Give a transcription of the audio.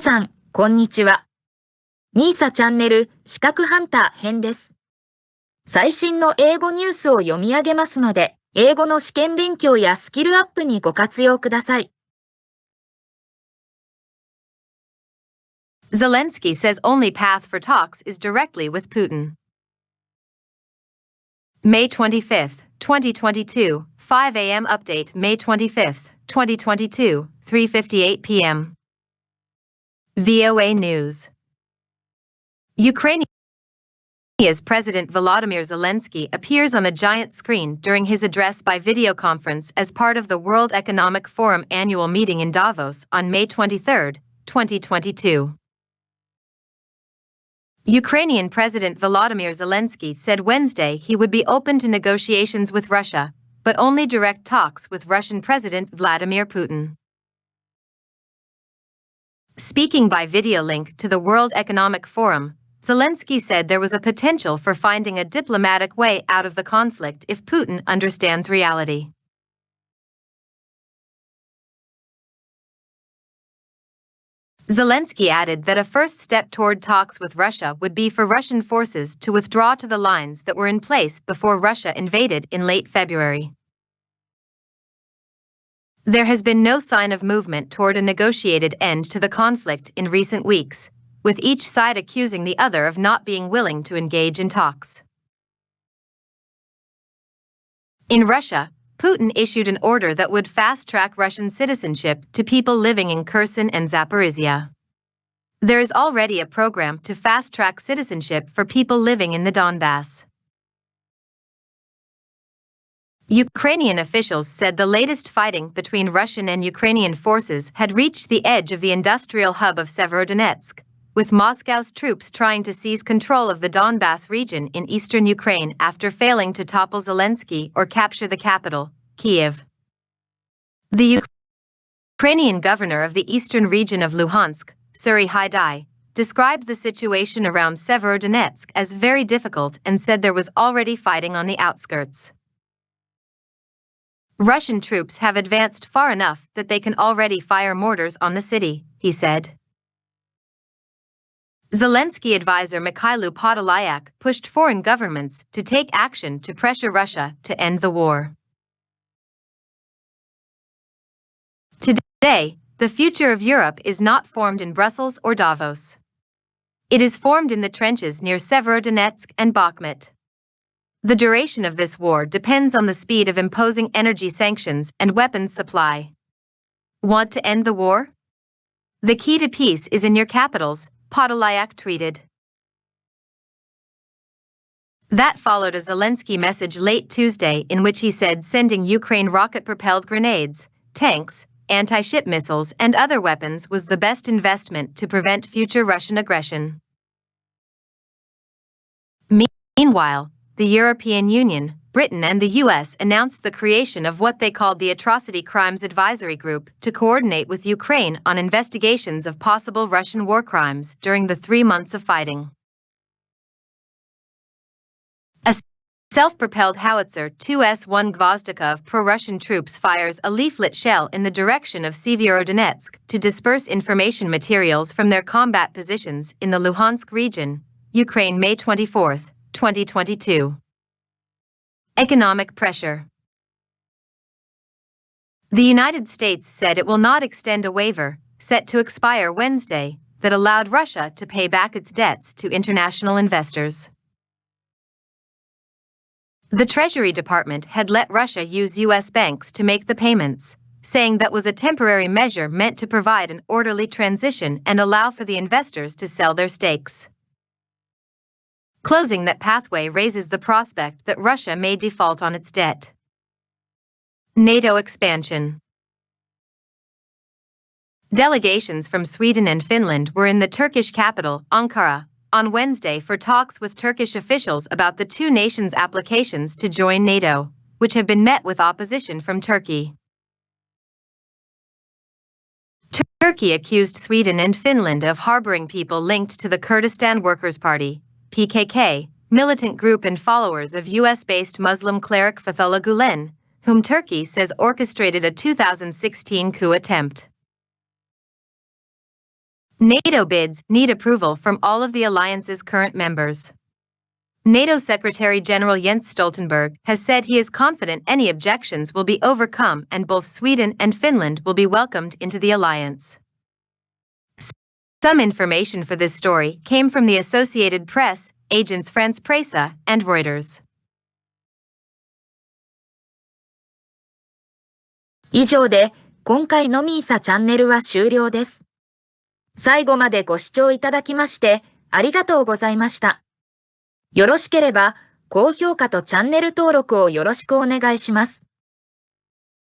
さん、こんにちは。みーさチャンネル資格ハンター編です。最新の英語ニュースを読み上げますので、英語の試験勉強やスキルアップにご活用ください。Zelenskyy says only path for talks is directly with Putin. May 25th, 2022, 5 a.m. Update May 25th, 2022, 3:58 p.m. VOA News. Ukrainia's President Volodymyr Zelenskyy appears on a giant screen during his address by video conference as part of the World Economic Forum annual meeting in Davos on May 23, 2022. Ukrainian President Volodymyr Zelenskyy said Wednesday he would be open to negotiations with Russia, but only direct talks with Russian President Vladimir Putin. Speaking by video link to the World Economic Forum, Zelenskyy said there was a potential for finding a diplomatic way out of the conflict if Putin understands reality. Zelenskyy added that a first step toward talks with Russia would be for Russian forces to withdraw to the lines that were in place before Russia invaded in late February. There has been no sign of movement toward a negotiated end to the conflict in recent weeks, with each side accusing the other of not being willing to engage in talks. In Russia, Putin issued an order that would fast-track Russian citizenship to people living in Kherson and Zaporizhia. There is already a program to fast-track citizenship for people living in the Donbass. Ukrainian officials said the latest fighting between Russian and Ukrainian forces had reached the edge of the industrial hub of Severodonetsk, with Moscow's troops trying to seize control of the Donbass region in eastern Ukraine after failing to topple Zelenskyy or capture the capital, Kyiv. The Ukrainian governor of the eastern region of Luhansk, Suri Haidai, described the situation around Severodonetsk as very difficult and said there was already fighting on the outskirts. Russian troops have advanced far enough that they can already fire mortars on the city, he said. Zelenskyy advisor Mikhailo Podolyak pushed foreign governments to take action to pressure Russia to end the war. Today, the future of Europe is not formed in Brussels or Davos. It is formed in the trenches near Severodonetsk and Bakhmut. The duration of this war depends on the speed of imposing energy sanctions and weapons supply. Want to end the war? The key to peace is in your capitals, Podolyak tweeted. That followed a Zelenskyy message late Tuesday in which he said sending Ukraine rocket-propelled grenades, tanks, anti-ship missiles and other weapons was the best investment to prevent future Russian aggression. Meanwhile, the European Union, Britain and the US announced the creation of what they called the Atrocity Crimes Advisory Group to coordinate with Ukraine on investigations of possible Russian war crimes during the 3 months of fighting. A self-propelled howitzer 2S-1 Gvozdika of pro-Russian troops fires a leaflet shell in the direction of Severodonetsk to disperse information materials from their combat positions in the Luhansk region, Ukraine May 24, 2022. Economic pressure. The United States said it will not extend a waiver, set to expire Wednesday, that allowed Russia to pay back its debts to international investors. The Treasury Department had let Russia use U.S. banks to make the payments, saying that was a temporary measure meant to provide an orderly transition and allow for the investors to sell their stakes. Closing that pathway raises the prospect that Russia may default on its debt. NATO expansion. Delegations from Sweden and Finland were in the Turkish capital, Ankara, on Wednesday for talks with Turkish officials about the two nations' applications to join NATO, which have been met with opposition from Turkey. Turkey accused Sweden and Finland of harboring people linked to the Kurdistan Workers' Party, PKK, militant group and followers of US-based Muslim cleric Fethullah Gulen, whom Turkey says orchestrated a 2016 coup attempt. NATO bids need approval from all of the alliance's current members. NATO Secretary General Jens Stoltenberg has said he is confident any objections will be overcome and both Sweden and Finland will be welcomed into the alliance. Some information for this story came from the Associated Press, Agence France-Presse, and Reuters. 以上で今回のミーサチャンネルは終了です。最後までご視聴いただきましてありがとうございました。よろしければ高評価とチャンネル登録をよろしくお願いします。